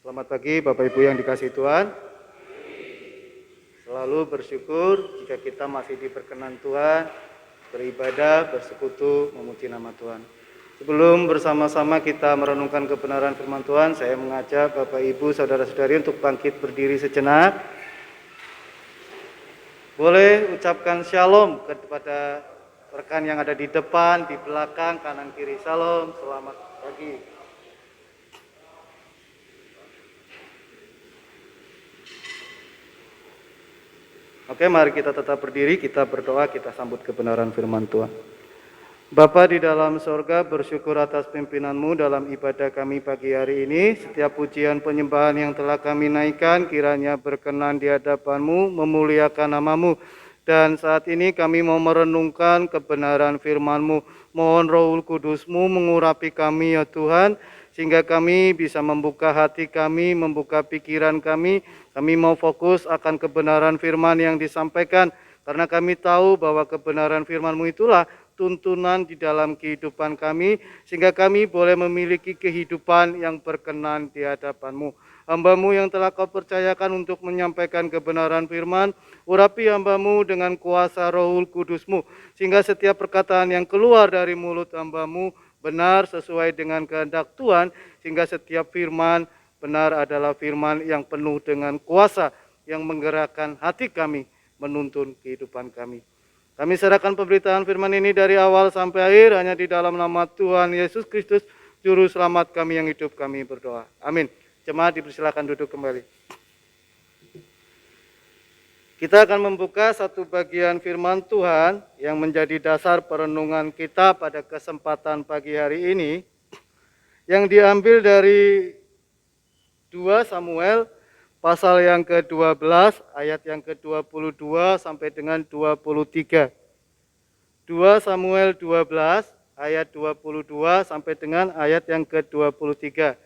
Selamat pagi Bapak Ibu yang dikasihi Tuhan. Selalu bersyukur jika kita masih diperkenan Tuhan, beribadah, bersekutu, memuji nama Tuhan. Sebelum bersama-sama kita merenungkan kebenaran firman Tuhan, saya mengajak Bapak Ibu, Saudara-saudari untuk bangkit berdiri sejenak. Boleh ucapkan shalom kepada rekan yang ada di depan, di belakang, kanan kiri. Shalom, selamat pagi. Oke, mari kita tetap berdiri, kita berdoa, kita sambut kebenaran firman Tuhan. Bapa di dalam sorga, bersyukur atas pimpinan-Mu dalam ibadah kami pagi hari ini. Setiap pujian penyembahan yang telah kami naikkan, kiranya berkenan di hadapan-Mu, memuliakan nama-Mu. Dan saat ini kami mau merenungkan kebenaran firman-Mu. Mohon Roh Kudus-Mu mengurapi kami ya Tuhan, sehingga kami bisa membuka hati kami, membuka pikiran kami. Kami mau fokus akan kebenaran firman yang disampaikan, karena kami tahu bahwa kebenaran firman-Mu itulah tuntunan di dalam kehidupan kami, sehingga kami boleh memiliki kehidupan yang berkenan di hadapan-Mu. Hamba-Mu yang telah Kau percayakan untuk menyampaikan kebenaran firman, urapi hamba-Mu dengan kuasa Roh Kudus-Mu, sehingga setiap perkataan yang keluar dari mulut hamba-Mu benar sesuai dengan kehendak Tuhan, sehingga setiap firman benar adalah firman yang penuh dengan kuasa, yang menggerakkan hati kami, menuntun kehidupan kami. Kami serahkan pemberitaan firman ini dari awal sampai akhir hanya di dalam nama Tuhan Yesus Kristus, Juru Selamat kami yang hidup, kami berdoa. Amin. Jemaat dipersilakan duduk kembali. Kita akan membuka satu bagian firman Tuhan yang menjadi dasar perenungan kita pada kesempatan pagi hari ini, yang diambil dari 2 Samuel pasal yang ke-12 ayat yang ke-22 sampai dengan 23. 2 Samuel 12 ayat 22 sampai dengan ayat yang ke-23.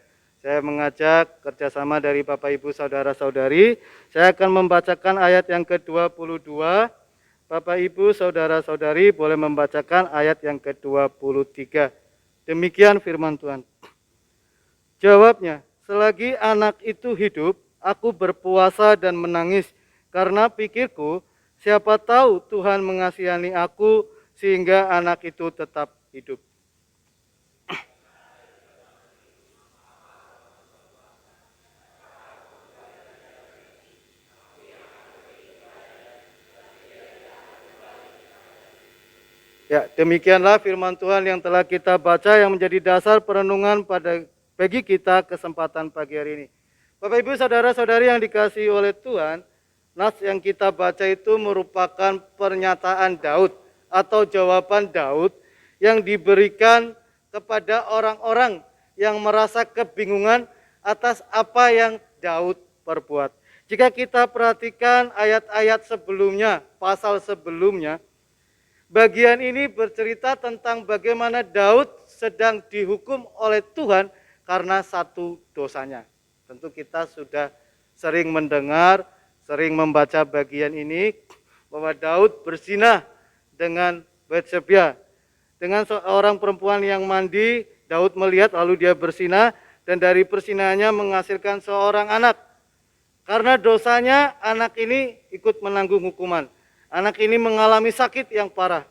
Saya mengajak kerjasama dari Bapak Ibu Saudara-saudari. Saya akan membacakan ayat yang ke-22. Bapak Ibu Saudara-saudari boleh membacakan ayat yang ke-23. Demikian firman Tuhan. Jawabnya, selagi anak itu hidup, aku berpuasa dan menangis, karena pikirku, siapa tahu Tuhan mengasihani aku sehingga anak itu tetap hidup. Ya, demikianlah firman Tuhan yang telah kita baca, yang menjadi dasar perenungan pada bagi kita kesempatan pagi hari ini. Bapak Ibu Saudara-saudari yang dikasihi oleh Tuhan, nas yang kita baca itu merupakan pernyataan Daud atau jawaban Daud yang diberikan kepada orang-orang yang merasa kebingungan atas apa yang Daud perbuat. Jika kita perhatikan ayat-ayat sebelumnya, pasal sebelumnya, bagian ini bercerita tentang bagaimana Daud sedang dihukum oleh Tuhan karena satu dosanya. Tentu kita sudah sering mendengar, sering membaca bagian ini, bahwa Daud berzinah dengan Batsyeba. Dengan seorang perempuan yang mandi, Daud melihat lalu dia berzinah, dan dari persinahannya menghasilkan seorang anak. Karena dosanya, anak ini ikut menanggung hukuman. Anak ini mengalami sakit yang parah.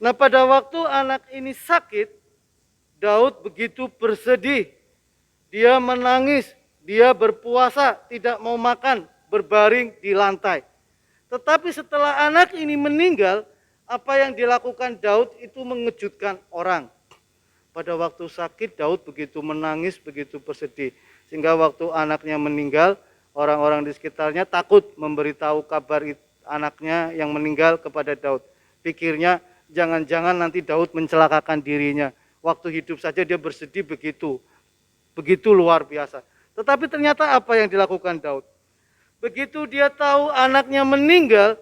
Nah, pada waktu anak ini sakit, Daud begitu bersedih. Dia menangis, dia berpuasa, tidak mau makan, berbaring di lantai. Tetapi setelah anak ini meninggal, apa yang dilakukan Daud itu mengejutkan orang. Pada waktu sakit, Daud begitu menangis, begitu bersedih. Sehingga waktu anaknya meninggal, orang-orang di sekitarnya takut memberitahu kabar anaknya yang meninggal kepada Daud. Pikirnya, jangan-jangan nanti Daud mencelakakan dirinya. Waktu hidup saja dia bersedih begitu luar biasa. Tetapi ternyata apa yang dilakukan Daud? Begitu dia tahu anaknya meninggal,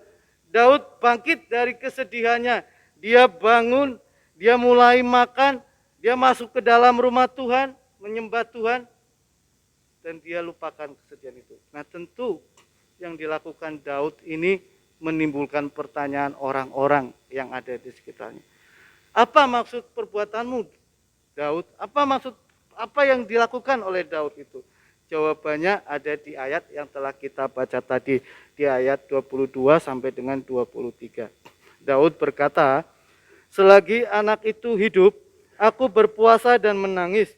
Daud bangkit dari kesedihannya. Dia bangun, dia mulai makan, dia masuk ke dalam rumah Tuhan, menyembah Tuhan, dan dia lupakan kesedihan itu. Nah, tentu yang dilakukan Daud ini menimbulkan pertanyaan orang-orang yang ada di sekitarnya. Apa maksud perbuatanmu, Daud? Apa yang dilakukan oleh Daud itu? Jawabannya ada di ayat yang telah kita baca tadi, di ayat 22 sampai dengan 23. Daud berkata, selagi anak itu hidup, aku berpuasa dan menangis.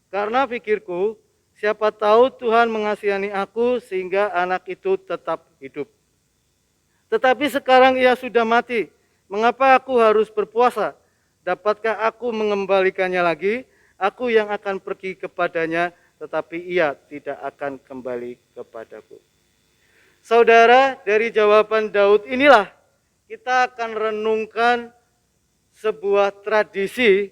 Karena pikirku, siapa tahu Tuhan mengasihani aku sehingga anak itu tetap hidup. Tetapi sekarang ia sudah mati. Mengapa aku harus berpuasa? Dapatkah aku mengembalikannya lagi? Aku yang akan pergi kepadanya, tetapi ia tidak akan kembali kepadaku. Saudara, dari jawaban Daud inilah kita akan renungkan sebuah tradisi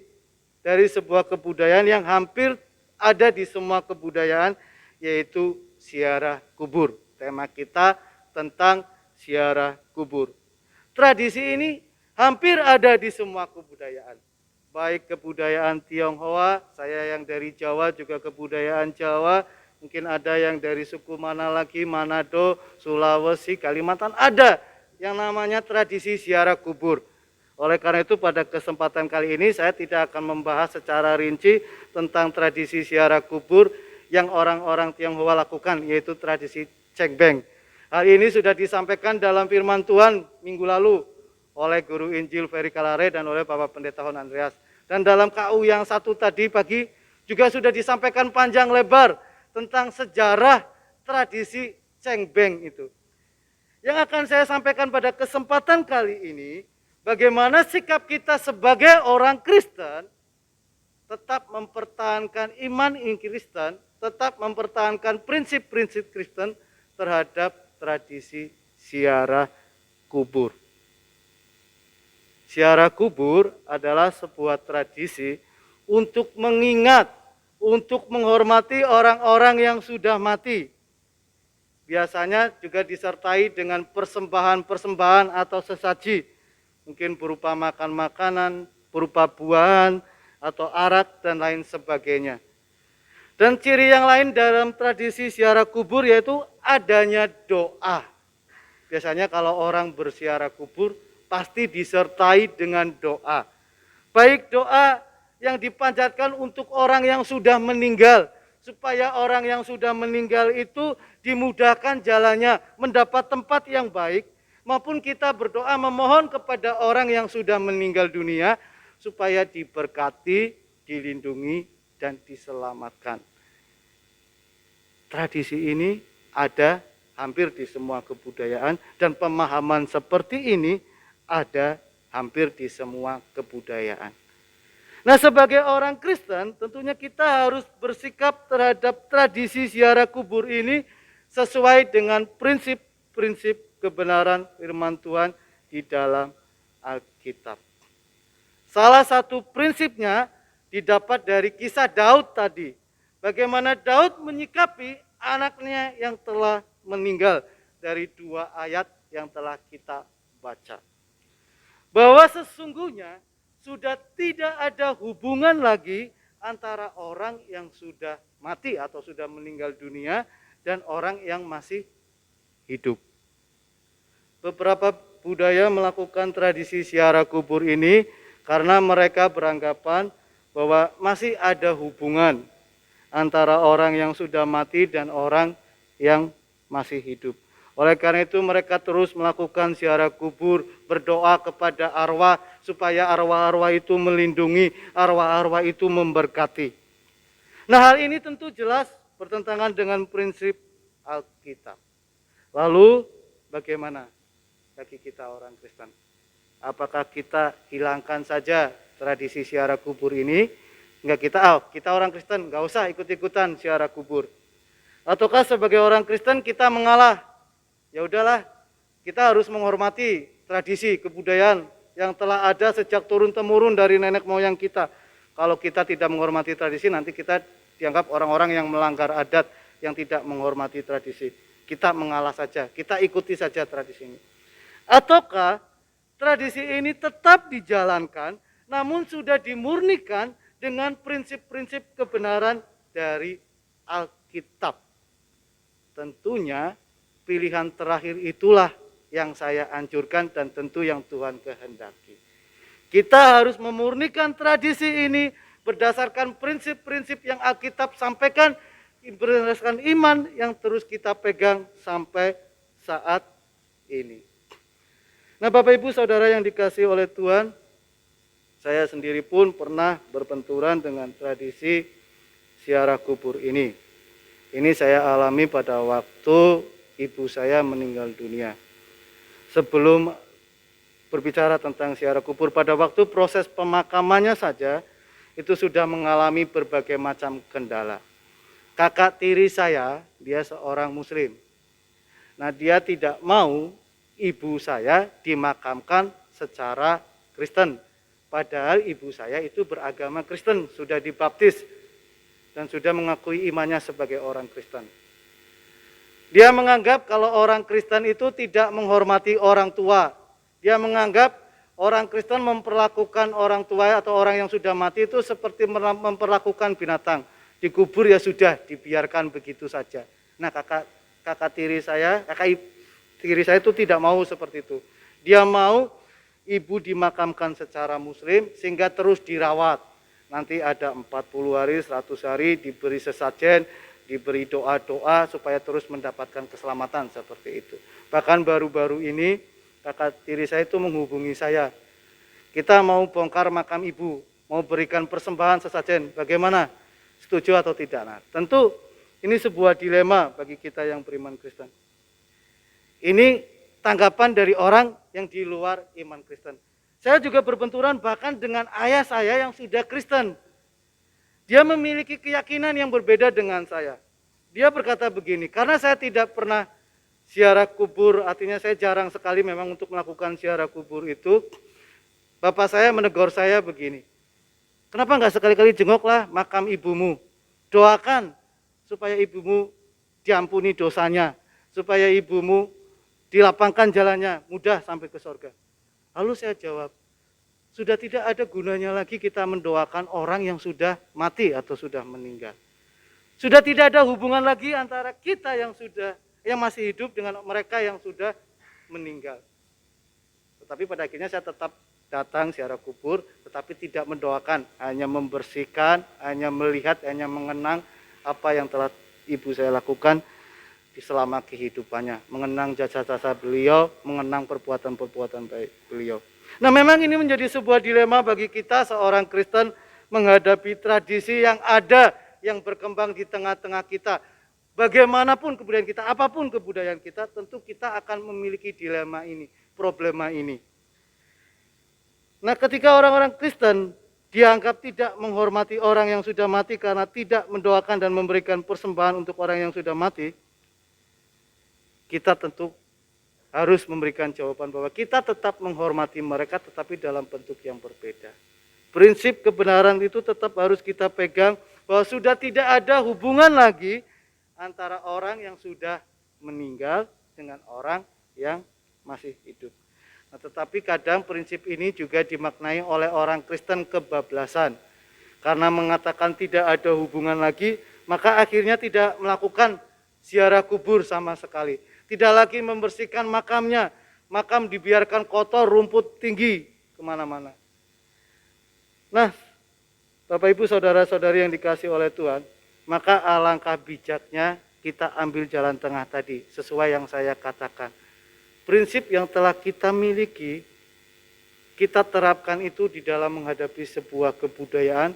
dari sebuah kebudayaan yang hampir ada di semua kebudayaan, yaitu ziarah kubur. Tema kita tentang ziarah kubur. Tradisi ini hampir ada di semua kebudayaan. Baik kebudayaan Tionghoa, saya yang dari Jawa juga kebudayaan Jawa, mungkin ada yang dari suku mana lagi, Manado, Sulawesi, Kalimantan, ada yang namanya tradisi ziarah kubur. Oleh karena itu pada kesempatan kali ini saya tidak akan membahas secara rinci tentang tradisi ziarah kubur yang orang-orang Tionghoa lakukan, yaitu tradisi cengbeng. Hal ini sudah disampaikan dalam firman Tuhan minggu lalu oleh Guru Injil Ferry Kalare dan oleh Bapak Pendeta Hon Andreas. Dan dalam KU yang satu tadi pagi juga sudah disampaikan panjang lebar tentang sejarah tradisi cengbeng itu. Yang akan saya sampaikan pada kesempatan kali ini, bagaimana sikap kita sebagai orang Kristen tetap mempertahankan iman Kristen, tetap mempertahankan prinsip-prinsip Kristen terhadap tradisi ziarah kubur. Ziarah kubur adalah sebuah tradisi untuk mengingat, untuk menghormati orang-orang yang sudah mati. Biasanya juga disertai dengan persembahan-persembahan atau sesaji, mungkin berupa makan makanan, berupa buahan, atau arak, dan lain sebagainya. Dan ciri yang lain dalam tradisi ziarah kubur yaitu adanya doa. Biasanya kalau orang berziarah kubur, pasti disertai dengan doa. Baik doa yang dipanjatkan untuk orang yang sudah meninggal, supaya orang yang sudah meninggal itu dimudahkan jalannya, mendapat tempat yang baik, maupun kita berdoa memohon kepada orang yang sudah meninggal dunia, supaya diberkati, dilindungi, dan diselamatkan. Tradisi ini ada hampir di semua kebudayaan, dan pemahaman seperti ini ada hampir di semua kebudayaan. Nah, sebagai orang Kristen, tentunya kita harus bersikap terhadap tradisi ziarah kubur ini sesuai dengan prinsip-prinsip kebenaran firman Tuhan di dalam Alkitab. Salah satu prinsipnya didapat dari kisah Daud tadi. Bagaimana Daud menyikapi anaknya yang telah meninggal dari 2 ayat yang telah kita baca. Bahwa sesungguhnya sudah tidak ada hubungan lagi antara orang yang sudah mati atau sudah meninggal dunia dan orang yang masih hidup. Beberapa budaya melakukan tradisi ziarah kubur ini karena mereka beranggapan bahwa masih ada hubungan antara orang yang sudah mati dan orang yang masih hidup. Oleh karena itu mereka terus melakukan ziarah kubur, berdoa kepada arwah supaya arwah-arwah itu melindungi, arwah-arwah itu memberkati. Nah, hal ini tentu jelas bertentangan dengan prinsip Alkitab. Lalu bagaimana bagi kita orang Kristen? Apakah kita hilangkan saja tradisi ziarah kubur ini? Enggak, kita orang Kristen enggak usah ikut-ikutan ziarah kubur. Ataukah sebagai orang Kristen kita mengalah? Ya udahlah, kita harus menghormati tradisi kebudayaan yang telah ada sejak turun-temurun dari nenek moyang kita. Kalau kita tidak menghormati tradisi, nanti kita dianggap orang-orang yang melanggar adat, yang tidak menghormati tradisi. Kita mengalah saja, kita ikuti saja tradisi ini. Ataukah tradisi ini tetap dijalankan, namun sudah dimurnikan dengan prinsip-prinsip kebenaran dari Alkitab. Tentunya pilihan terakhir itulah yang saya anjurkan dan tentu yang Tuhan kehendaki. Kita harus memurnikan tradisi ini berdasarkan prinsip-prinsip yang Alkitab sampaikan, berdasarkan iman yang terus kita pegang sampai saat ini. Nah, Bapak Ibu Saudara yang dikasihi oleh Tuhan, saya sendiri pun pernah berbenturan dengan tradisi ziarah kubur ini. Ini saya alami pada waktu ibu saya meninggal dunia. Sebelum berbicara tentang ziarah kubur, pada waktu proses pemakamannya saja itu sudah mengalami berbagai macam kendala. Kakak tiri saya, dia seorang muslim. Nah, dia tidak mau ibu saya dimakamkan secara Kristen. Padahal ibu saya itu beragama Kristen, sudah dibaptis dan sudah mengakui imannya sebagai orang Kristen. Dia menganggap kalau orang Kristen itu tidak menghormati orang tua. Dia menganggap orang Kristen memperlakukan orang tua atau orang yang sudah mati itu seperti memperlakukan binatang. Dikubur ya sudah, dibiarkan begitu saja. Nah, kakak tiri saya itu tidak mau seperti itu. Dia mau ibu dimakamkan secara muslim sehingga terus dirawat. Nanti ada 40 hari, 100 hari diberi sesajen, diberi doa-doa supaya terus mendapatkan keselamatan seperti itu. Bahkan baru-baru ini kakak tiri saya itu menghubungi saya. Kita mau bongkar makam ibu, mau berikan persembahan sesajen, bagaimana? Setuju atau tidak? Nah, tentu ini sebuah dilema bagi kita yang beriman Kristen. Ini tanggapan dari orang yang di luar iman Kristen. Saya juga berbenturan bahkan dengan ayah saya yang sudah Kristen. Dia memiliki keyakinan yang berbeda dengan saya. Dia berkata begini, karena saya tidak pernah ziarah kubur, artinya saya jarang sekali memang untuk melakukan ziarah kubur itu. Bapak saya menegur saya begini, kenapa enggak sekali-kali jenguklah makam ibumu, doakan supaya ibumu diampuni dosanya, supaya ibumu dilapangkan jalannya, mudah sampai ke surga. Lalu saya jawab, sudah tidak ada gunanya lagi kita mendoakan orang yang sudah mati atau sudah meninggal. Sudah tidak ada hubungan lagi antara kita yang masih hidup dengan mereka yang sudah meninggal. Tetapi pada akhirnya saya tetap datang ziarah kubur, tetapi tidak mendoakan, hanya membersihkan, hanya melihat, hanya mengenang apa yang telah ibu saya lakukan di selama kehidupannya, mengenang jasa-jasa beliau, mengenang perbuatan-perbuatan baik beliau. Nah, memang ini menjadi sebuah dilema bagi kita seorang Kristen menghadapi tradisi yang ada, yang berkembang di tengah-tengah kita. Bagaimanapun kebudayaan kita, apapun kebudayaan kita, tentu kita akan memiliki dilema ini, problema ini. Nah, ketika orang-orang Kristen dianggap tidak menghormati orang yang sudah mati karena tidak mendoakan dan memberikan persembahan untuk orang yang sudah mati, kita tentu harus memberikan jawaban bahwa kita tetap menghormati mereka tetapi dalam bentuk yang berbeda. Prinsip kebenaran itu tetap harus kita pegang bahwa sudah tidak ada hubungan lagi antara orang yang sudah meninggal dengan orang yang masih hidup. Nah, tetapi kadang prinsip ini juga dimaknai oleh orang Kristen kebablasan. Karena mengatakan tidak ada hubungan lagi, maka akhirnya tidak melakukan ziarah kubur sama sekali. Tidak lagi membersihkan makamnya, makam dibiarkan kotor, rumput tinggi kemana-mana. Nah, Bapak Ibu Saudara-saudari yang dikasihi oleh Tuhan, maka alangkah bijaknya kita ambil jalan tengah tadi, sesuai yang saya katakan. Prinsip yang telah kita miliki, kita terapkan itu di dalam menghadapi sebuah kebudayaan.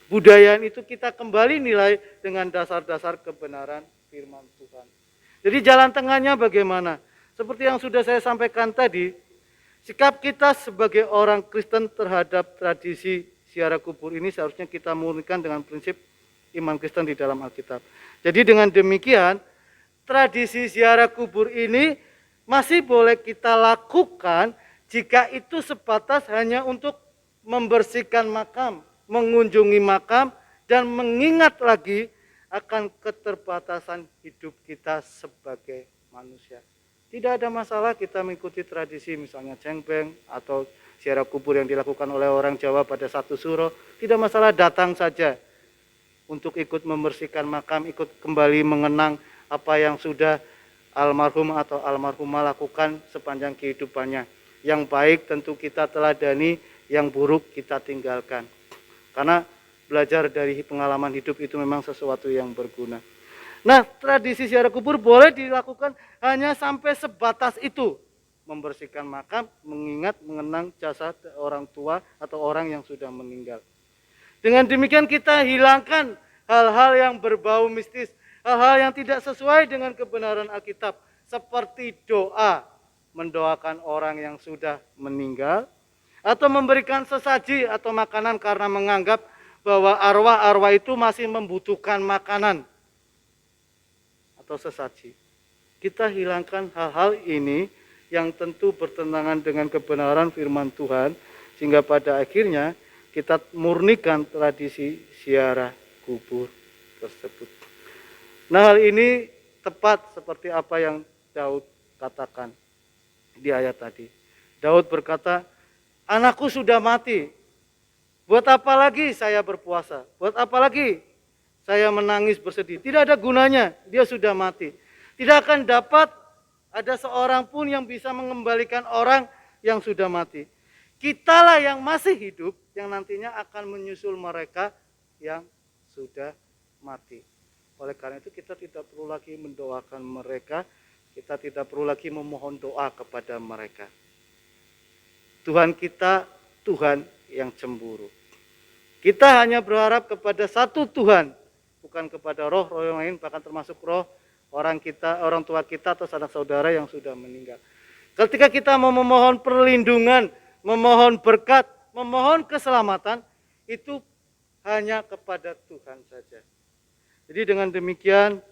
Budayaan itu kita kembali nilai dengan dasar-dasar kebenaran firman Tuhan. Jadi jalan tengahnya bagaimana? Seperti yang sudah saya sampaikan tadi, sikap kita sebagai orang Kristen terhadap tradisi ziarah kubur ini seharusnya kita murnikan dengan prinsip iman Kristen di dalam Alkitab. Jadi dengan demikian, tradisi ziarah kubur ini masih boleh kita lakukan jika itu sebatas hanya untuk membersihkan makam, mengunjungi makam, dan mengingat lagi akan keterbatasan hidup kita sebagai manusia. Tidak ada masalah kita mengikuti tradisi misalnya cengbeng atau ziarah kubur yang dilakukan oleh orang Jawa pada satu suro. Tidak masalah, datang saja untuk ikut membersihkan makam, ikut kembali mengenang apa yang sudah almarhum atau almarhumah lakukan sepanjang kehidupannya. Yang baik tentu kita teladani, yang buruk kita tinggalkan. Karena belajar dari pengalaman hidup itu memang sesuatu yang berguna. Nah, tradisi ziarah kubur boleh dilakukan hanya sampai sebatas itu. Membersihkan makam, mengingat, mengenang jasa orang tua atau orang yang sudah meninggal. Dengan demikian kita hilangkan hal-hal yang berbau mistis, hal-hal yang tidak sesuai dengan kebenaran Alkitab, seperti doa, mendoakan orang yang sudah meninggal, atau memberikan sesaji atau makanan karena menganggap bahwa arwah-arwah itu masih membutuhkan makanan atau sesaji. Kita hilangkan hal-hal ini yang tentu bertentangan dengan kebenaran firman Tuhan, sehingga pada akhirnya kita murnikan tradisi ziarah kubur tersebut. Nah, hal ini tepat seperti apa yang Daud katakan di ayat tadi. Daud berkata, anakku sudah mati, buat apa lagi saya berpuasa? Buat apa lagi saya menangis bersedih? Tidak ada gunanya, dia sudah mati. Tidak akan dapat ada seorang pun yang bisa mengembalikan orang yang sudah mati. Kitalah yang masih hidup yang nantinya akan menyusul mereka yang sudah mati. Oleh karena itu kita tidak perlu lagi mendoakan mereka, kita tidak perlu lagi memohon doa kepada mereka. Tuhan kita Tuhan yang cemburu. Kita hanya berharap kepada satu Tuhan, bukan kepada roh-roh yang lain, bahkan termasuk roh orang tua kita atau sanak saudara yang sudah meninggal. Ketika kita mau memohon perlindungan, memohon berkat, memohon keselamatan, itu hanya kepada Tuhan saja. Jadi dengan demikian,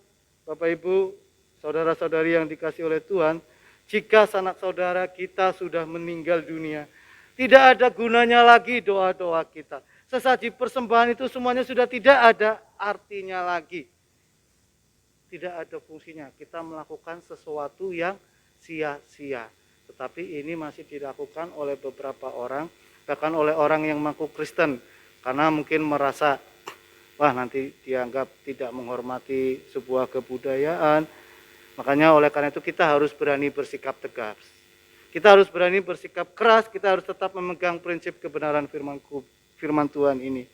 Bapak Ibu, saudara-saudari yang dikasihi oleh Tuhan, jika sanak saudara kita sudah meninggal dunia, tidak ada gunanya lagi doa-doa kita. Sesaji persembahan itu semuanya sudah tidak ada artinya lagi. Tidak ada fungsinya. Kita melakukan sesuatu yang sia-sia. Tetapi ini masih dilakukan oleh beberapa orang, bahkan oleh orang yang mengaku Kristen. Karena mungkin merasa, wah nanti dianggap tidak menghormati sebuah kebudayaan. Makanya oleh karena itu kita harus berani bersikap tegas. Kita harus berani bersikap keras, kita harus tetap memegang prinsip kebenaran firman Tuhan ini.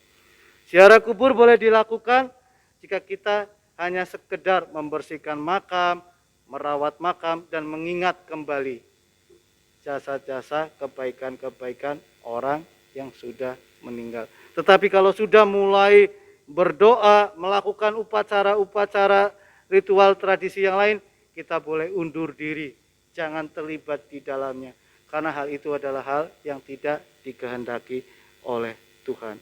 Ziarah kubur boleh dilakukan jika kita hanya sekedar membersihkan makam, merawat makam, dan mengingat kembali jasa-jasa kebaikan-kebaikan orang yang sudah meninggal. Tetapi kalau sudah mulai berdoa, melakukan upacara-upacara ritual tradisi yang lain, kita boleh undur diri, jangan terlibat di dalamnya. Karena hal itu adalah hal yang tidak dikehendaki oleh Tuhan.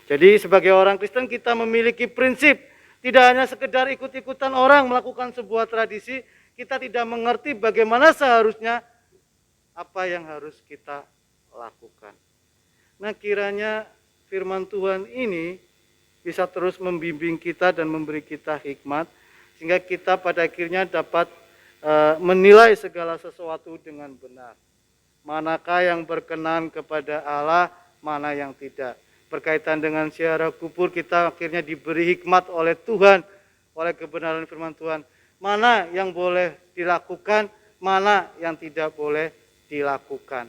Jadi sebagai orang Kristen kita memiliki prinsip, tidak hanya sekedar ikut-ikutan orang melakukan sebuah tradisi, kita tidak mengerti bagaimana seharusnya apa yang harus kita lakukan. Nah, kiranya firman Tuhan ini bisa terus membimbing kita dan memberi kita hikmat, sehingga kita pada akhirnya dapat menilai segala sesuatu dengan benar. Manakah yang berkenan kepada Allah, mana yang tidak. Berkaitan dengan ziarah kubur, kita akhirnya diberi hikmat oleh Tuhan, oleh kebenaran firman Tuhan. Mana yang boleh dilakukan, mana yang tidak boleh dilakukan.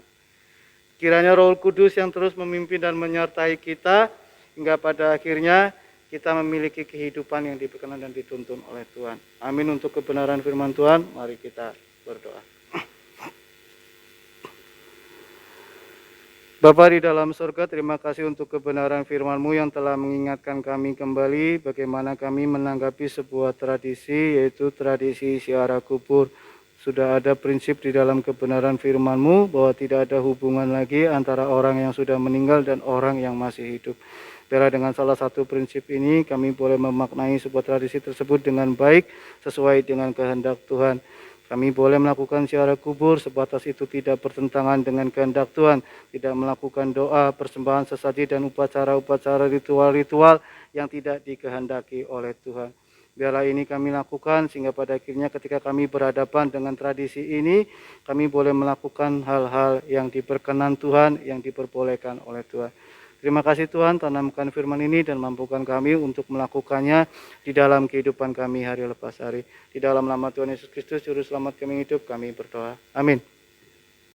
Kiranya Roh Kudus yang terus memimpin dan menyertai kita, hingga pada akhirnya kita memiliki kehidupan yang diberkenan dan dituntun oleh Tuhan. Amin. Untuk kebenaran firman Tuhan, mari kita berdoa. Bapa di dalam surga, terima kasih untuk kebenaran firman-Mu yang telah mengingatkan kami kembali bagaimana kami menanggapi sebuah tradisi, yaitu tradisi ziarah kubur. Sudah ada prinsip di dalam kebenaran firman-Mu bahwa tidak ada hubungan lagi antara orang yang sudah meninggal dan orang yang masih hidup. Biarlah dengan salah satu prinsip ini kami boleh memaknai sebuah tradisi tersebut dengan baik sesuai dengan kehendak Tuhan. Kami boleh melakukan ziarah kubur sebatas itu tidak bertentangan dengan kehendak Tuhan, tidak melakukan doa, persembahan sesaji dan upacara-upacara ritual-ritual yang tidak dikehendaki oleh Tuhan. Biarlah ini kami lakukan sehingga pada akhirnya ketika kami berhadapan dengan tradisi ini, kami boleh melakukan hal-hal yang diperkenan Tuhan, yang diperbolehkan oleh Tuhan. Terima kasih Tuhan, tanamkan firman ini dan mampukan kami untuk melakukannya di dalam kehidupan kami hari lepas hari. Di dalam nama Tuhan Yesus Kristus, Juru Selamat kami hidup, kami berdoa. Amin.